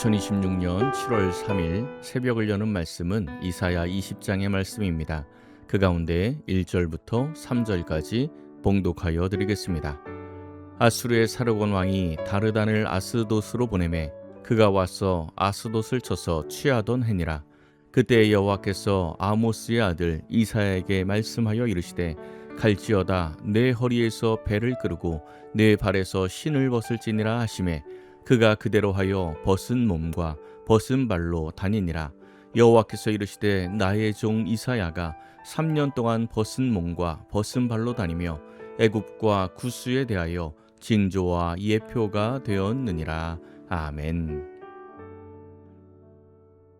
2026년 7월 3일 새벽을 여는 말씀은 이사야 20장의 말씀입니다. 그 가운데 1절부터 3절까지 봉독하여 드리겠습니다. 아수르의 사르곤 왕이 다르단을 아스돗으로 보내매 그가 와서 아스돗을 쳐서 취하던 해니라. 그때 여호와께서 아모스의 아들 이사야에게 말씀하여 이르시되 갈지어다 내 허리에서 배를 끄르고 내 발에서 신을 벗을지니라 하시매 그가 그대로 하여 벗은 몸과 벗은 발로 다니니라. 여호와께서 이르시되 나의 종 이사야가 3년 동안 벗은 몸과 벗은 발로 다니며 애굽과 구스에 대하여 징조와 예표가 되었느니라. 아멘.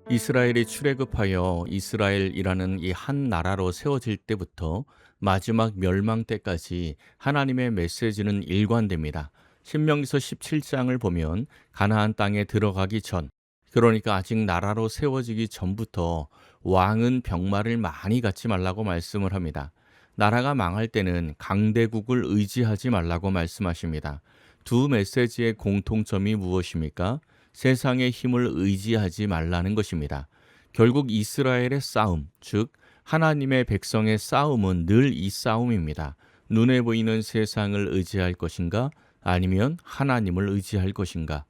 이스라엘이 출애굽하여 이스라엘이라는 이 한 나라로 세워질 때부터 마지막 멸망 때까지 하나님의 메시지는 일관됩니다. 신명기서 17장을 보면 가나안 땅에 들어가기 전, 그러니까 아직 나라로 세워지기 전부터 왕은 병마를 많이 갖지 말라고 말씀을 합니다. 나라가 망할 때는 강대국을 의지하지 말라고 말씀하십니다. 두 메시지의 공통점이 무엇입니까? 세상의 힘을 의지하지 말라는 것입니다. 결국 이스라엘의 싸움, 즉 하나님의 백성의 싸움은 늘 이 싸움입니다. 눈에 보이는 세상을 의지할 것인가? 아니면 하나님을 의지할 것인가?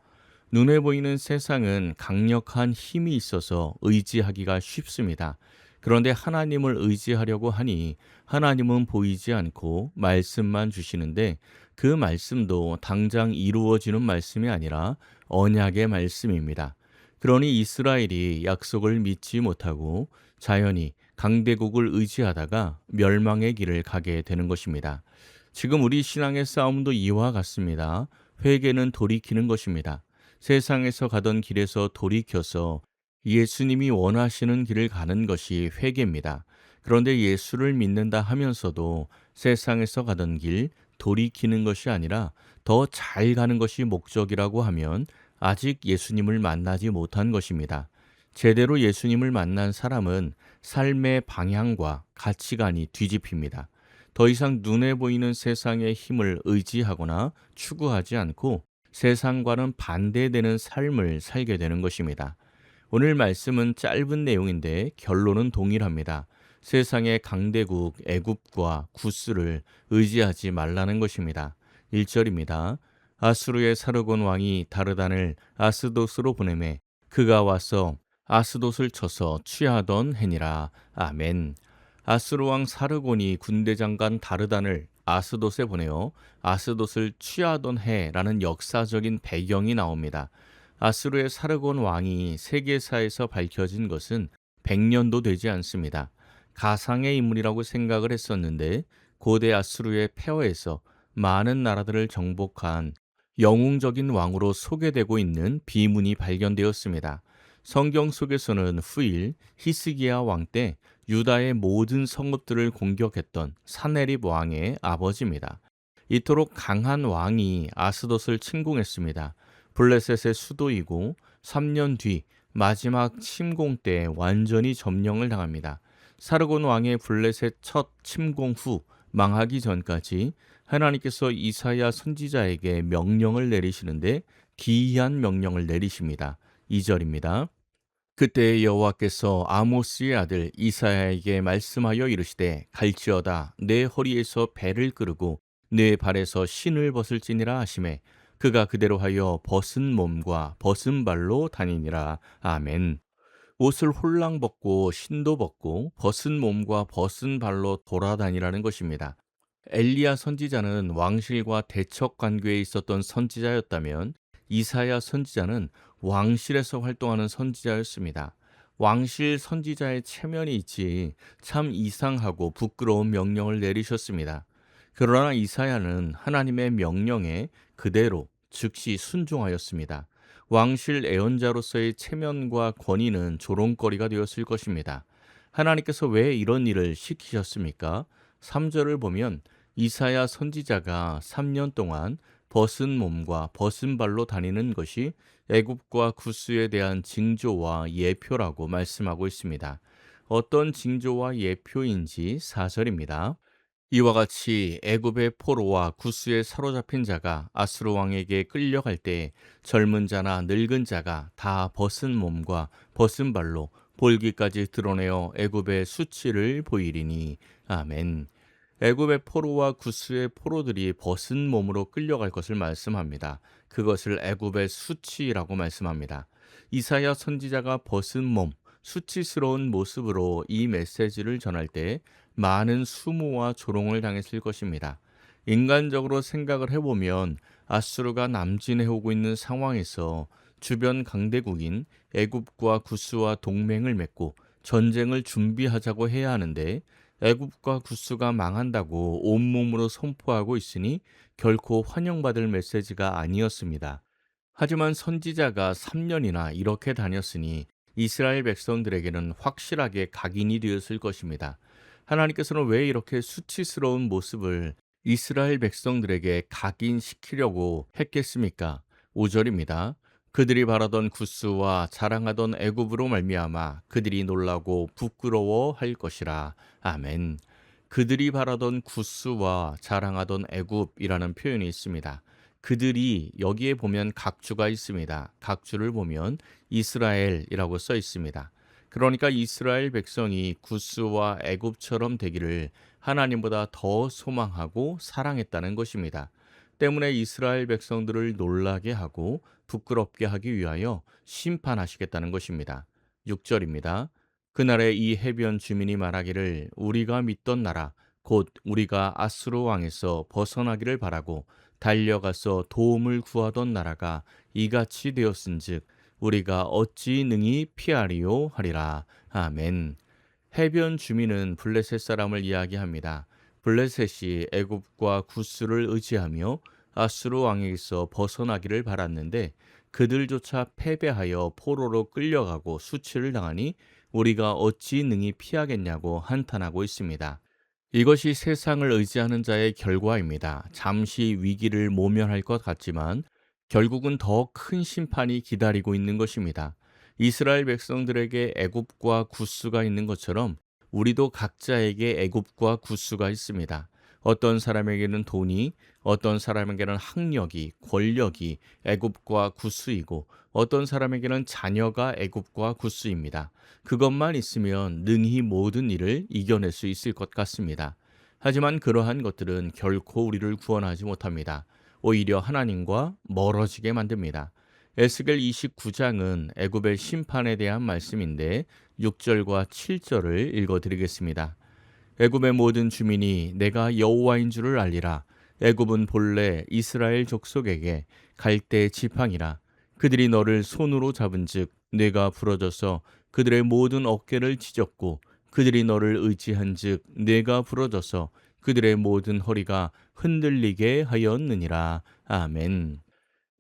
눈에 보이는 세상은 강력한 힘이 있어서 의지하기가 쉽습니다. 그런데 하나님을 의지하려고 하니 하나님은 보이지 않고 말씀만 주시는데 그 말씀도 당장 이루어지는 말씀이 아니라 언약의 말씀입니다. 그러니 이스라엘이 약속을 믿지 못하고 자연히 강대국을 의지하다가 멸망의 길을 가게 되는 것입니다. 지금 우리 신앙의 싸움도 이와 같습니다. 회개는 돌이키는 것입니다. 세상에서 가던 길에서 돌이켜서 예수님이 원하시는 길을 가는 것이 회개입니다. 그런데 예수를 믿는다 하면서도 세상에서 가던 길 돌이키는 것이 아니라 더 잘 가는 것이 목적이라고 하면 아직 예수님을 만나지 못한 것입니다. 제대로 예수님을 만난 사람은 삶의 방향과 가치관이 뒤집힙니다. 더 이상 눈에 보이는 세상의 힘을 의지하거나 추구하지 않고 세상과는 반대되는 삶을 살게 되는 것입니다. 오늘 말씀은 짧은 내용인데 결론은 동일합니다. 세상의 강대국 애굽과 구스를 의지하지 말라는 것입니다. 1절입니다. 아수르의 사르곤 왕이 다르단을 아스돗으로 보내매 그가 와서 아스돗을 쳐서 취하던 해니라. 아멘. 아수르 왕 사르곤이 군대 장관 다르단을 아스돗에 보내어 아스돗을 취하던 해라는 역사적인 배경이 나옵니다. 아수르의 사르곤 왕이 세계사에서 밝혀진 것은 100년도 되지 않습니다. 가상의 인물이라고 생각을 했었는데 고대 아수르의 폐허에서 많은 나라들을 정복한 영웅적인 왕으로 소개되고 있는 비문이 발견되었습니다. 성경 속에서는 후일 히스기야 왕 때 유다의 모든 성읍들을 공격했던 사네립 왕의 아버지입니다. 이토록 강한 왕이 아스돗을 침공했습니다. 블레셋의 수도이고 3년 뒤 마지막 침공 때 완전히 점령을 당합니다. 사르곤 왕의 블레셋 첫 침공 후 망하기 전까지 하나님께서 이사야 선지자에게 명령을 내리시는데 기이한 명령을 내리십니다. 2절입니다. 그때 여호와께서 아모스의 아들 이사야에게 말씀하여 이르시되 갈지어다 내 허리에서 배를 끄르고 내 발에서 신을 벗을지니라 하시매 그가 그대로 하여 벗은 몸과 벗은 발로 다니니라. 아멘. 옷을 홀랑 벗고 신도 벗고 벗은 몸과 벗은 발로 돌아다니라는 것입니다. 엘리야 선지자는 왕실과 대척 관계에 있었던 선지자였다면 이사야 선지자는 왕실에서 활동하는 선지자였습니다. 왕실 선지자의 체면이 있지 참 이상하고 부끄러운 명령을 내리셨습니다. 그러나 이사야는 하나님의 명령에 그대로 즉시 순종하였습니다. 왕실 애언자로서의 체면과 권위는 조롱거리가 되었을 것입니다. 하나님께서 왜 이런 일을 시키셨습니까? 3절을 보면 이사야 선지자가 3년 동안 벗은 몸과 벗은 발로 다니는 것이 애굽과 구스에 대한 징조와 예표라고 말씀하고 있습니다. 어떤 징조와 예표인지 4절입니다. 이와 같이 애굽의 포로와 구스에 사로잡힌 자가 아수르 왕에게 끌려갈 때 젊은 자나 늙은 자가 다 벗은 몸과 벗은 발로 볼기까지 드러내어 애굽의 수치를 보이리니. 아멘. 애굽의 포로와 구스의 포로들이 벗은 몸으로 끌려갈 것을 말씀합니다. 그것을 애굽의 수치라고 말씀합니다. 이사야 선지자가 벗은 몸, 수치스러운 모습으로 이 메시지를 전할 때 많은 수모와 조롱을 당했을 것입니다. 인간적으로 생각을 해보면 아수르가 남진해 오고 있는 상황에서 주변 강대국인 애굽과 구스와 동맹을 맺고 전쟁을 준비하자고 해야 하는데 애굽과 구스가 망한다고 온몸으로 선포하고 있으니 결코 환영받을 메시지가 아니었습니다. 하지만 선지자가 3년이나 이렇게 다녔으니 이스라엘 백성들에게는 확실하게 각인이 되었을 것입니다. 하나님께서는 왜 이렇게 수치스러운 모습을 이스라엘 백성들에게 각인시키려고 했겠습니까? 5절입니다. 그들이 바라던 구스와 자랑하던 애굽으로 말미암아 그들이 놀라고 부끄러워할 것이라. 아멘. 그들이 바라던 구스와 자랑하던 애굽이라는 표현이 있습니다. 그들이 여기에 보면 각주가 있습니다. 각주를 보면 이스라엘이라고 써 있습니다. 그러니까 이스라엘 백성이 구스와 애굽처럼 되기를 하나님보다 더 소망하고 사랑했다는 것입니다. 때문에 이스라엘 백성들을 놀라게 하고 부끄럽게 하기 위하여 심판하시겠다는 것입니다. 6절입니다. 그날에 이 해변 주민이 말하기를 우리가 믿던 나라 곧 우리가 아수르 왕에서 벗어나기를 바라고 달려가서 도움을 구하던 나라가 이같이 되었은즉 우리가 어찌 능히 피하리요 하리라. 아멘. 해변 주민은 블레셋 사람을 이야기합니다. 블레셋이 애굽과 구스를 의지하며 아수르 왕에게서 벗어나기를 바랐는데 그들조차 패배하여 포로로 끌려가고 수치를 당하니 우리가 어찌 능히 피하겠냐고 한탄하고 있습니다. 이것이 세상을 의지하는 자의 결과입니다. 잠시 위기를 모면할 것 같지만 결국은 더 큰 심판이 기다리고 있는 것입니다. 이스라엘 백성들에게 애굽과 구스가 있는 것처럼 우리도 각자에게 애굽과 구스가 있습니다. 어떤 사람에게는 돈이, 어떤 사람에게는 학력이, 권력이 애굽과 구스이고 어떤 사람에게는 자녀가 애굽과 구스입니다. 그것만 있으면 능히 모든 일을 이겨낼 수 있을 것 같습니다. 하지만 그러한 것들은 결코 우리를 구원하지 못합니다. 오히려 하나님과 멀어지게 만듭니다. 에스겔 29장은 애굽의 심판에 대한 말씀인데 6절과 7절을 읽어드리겠습니다. 애굽의 모든 주민이 내가 여호와인 줄을 알리라. 애굽은 본래 이스라엘 족속에게 갈대 지팡이라. 그들이 너를 손으로 잡은즉 뇌가 부러져서 그들의 모든 어깨를 찢었고 그들이 너를 의지한즉 뇌가 부러져서 그들의 모든 허리가 흔들리게 하였느니라. 아멘.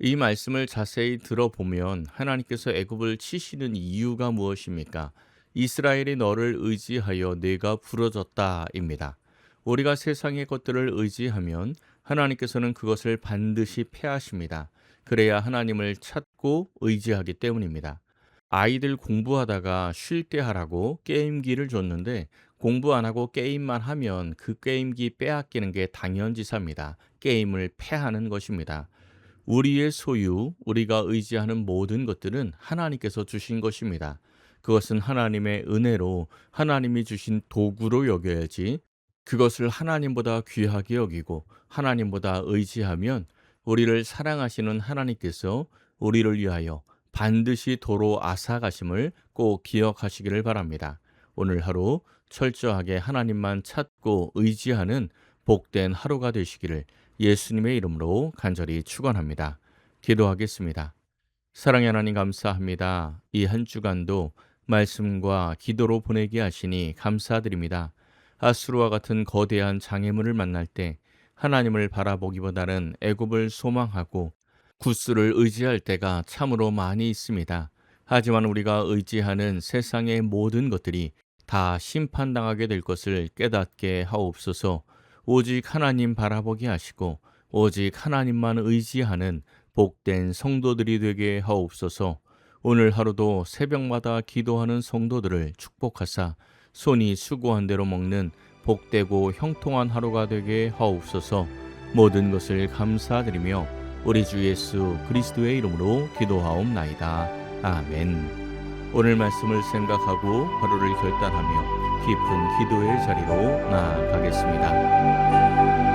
이 말씀을 자세히 들어보면 하나님께서 애굽을 치시는 이유가 무엇입니까? 이스라엘이 너를 의지하여 뇌가 부러졌다입니다. 우리가 세상의 것들을 의지하면 하나님께서는 그것을 반드시 패하십니다. 그래야 하나님을 찾고 의지하기 때문입니다. 아이들 공부하다가 쉴 때 하라고 게임기를 줬는데 공부 안 하고 게임만 하면 그 게임기 빼앗기는 게 당연지사입니다. 게임을 패하는 것입니다. 우리의 소유, 우리가 의지하는 모든 것들은 하나님께서 주신 것입니다. 그것은 하나님의 은혜로 하나님이 주신 도구로 여겨야지 그것을 하나님보다 귀하게 여기고 하나님보다 의지하면 우리를 사랑하시는 하나님께서 우리를 위하여 반드시 도로 앗아가심을 꼭 기억하시기를 바랍니다. 오늘 하루 철저하게 하나님만 찾고 의지하는 복된 하루가 되시기를 예수님의 이름으로 간절히 축원합니다. 기도하겠습니다. 사랑의 하나님 감사합니다. 이 한 주간도 말씀과 기도로 보내게 하시니 감사드립니다. 아수르와 같은 거대한 장애물을 만날 때 하나님을 바라보기보다는 애굽을 소망하고 구스를 의지할 때가 참으로 많이 있습니다. 하지만 우리가 의지하는 세상의 모든 것들이 다 심판당하게 될 것을 깨닫게 하옵소서. 오직 하나님 바라보게 하시고 오직 하나님만 의지하는 복된 성도들이 되게 하옵소서. 오늘 하루도 새벽마다 기도하는 성도들을 축복하사 손이 수고한 대로 먹는 복되고 형통한 하루가 되게 하옵소서. 모든 것을 감사드리며 우리 주 예수 그리스도의 이름으로 기도하옵나이다. 아멘. 오늘 말씀을 생각하고 하루를 결단하며 깊은 기도의 자리로 나아가겠습니다.